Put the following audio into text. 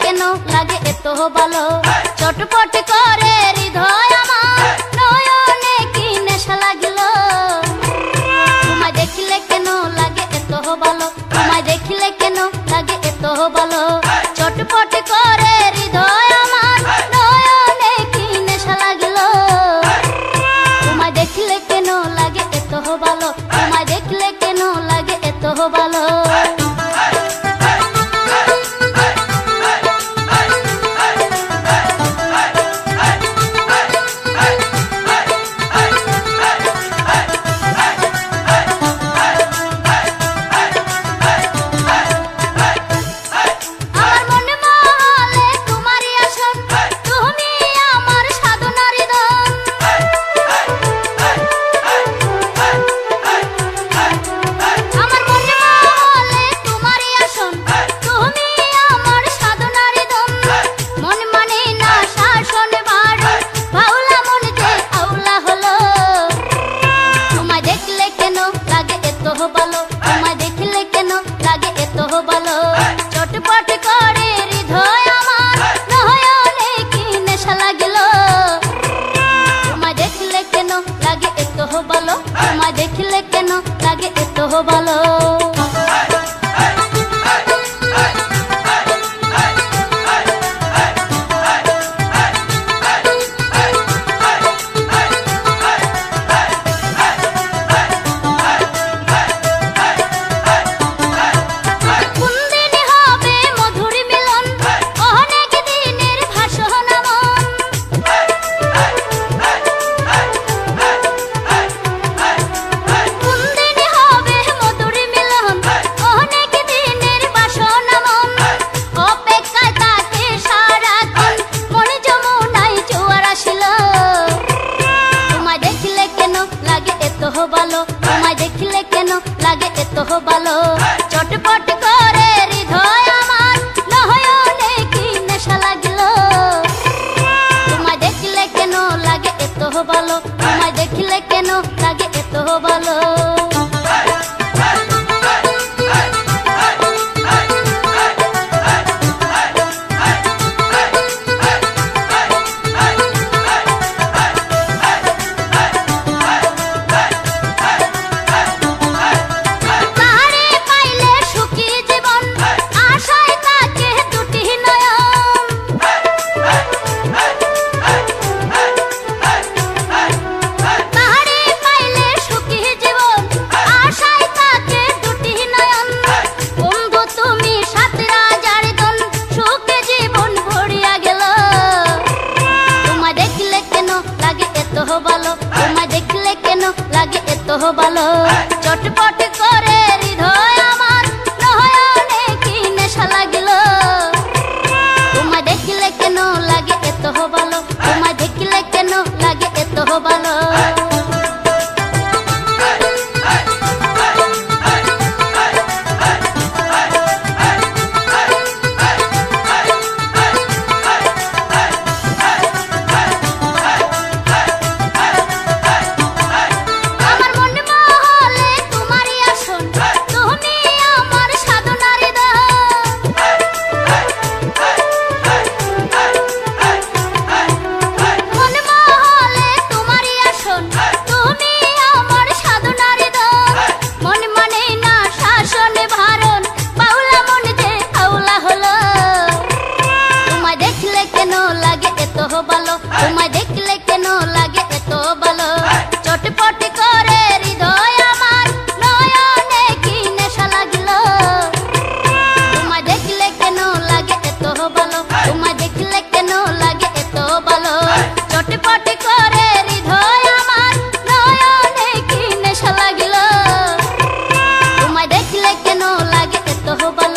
কেন লাগে এত ভালো, চটপট করে হৃদয় আমার, নয়নে কি নেশা লাগিল। তোমায় দেখিলে কেন লাগে এত ভালো, তোমায় দেখিলে কেন লাগে এত ভালো, চটপট করে হৃদয় আমার, নয়নে কি নেশা লাগিল। তোমায় দেখিলে কেন লাগে এত ভালো, তোমায় দেখিলে কেন লাগে এত ভালো। চটপট করে হৃদয় আমার, নয়নে কি নেশা লাগিল। তোমায় দেখিলে কেন লাগে এত ভালো, তোমায় দেখিলে কেন লাগে এত ভালো। তোমায় দেখিলে কেন লাগে এত ভালো, চটপট করে হৃদয় আমার, নয়নে কি নেশা লাগিল। তোমায় দেখিলে কেন লাগে এত ভালো, তোমায় দেখিলে কেন লাগে এত ভালো। তোমায় দেখিলে কেন লাগে এত ভালো, চটপট করে হৃদয় আমার, নয়নে কি নেশা লাগিল। তোমায় দেখিলে কেন লাগে এত ভালো, তোমায় দেখিলে কেন লাগে এত ভালো। তোমায় দেখিলে কেন লাগে এত ভালো, চটপট করে হৃদয় আমার, নয়নে কি নেশা লাগিল। তোমায় দেখিলে কেন লাগে এত ভালো, তোমায় দেখিলে কেন লাগে এত ভালো, চটপট করে হৃদয় আমার, নয়নে কি নেশা লাগিল। তোমায় দেখিলে কেন লাগে এত ভালো।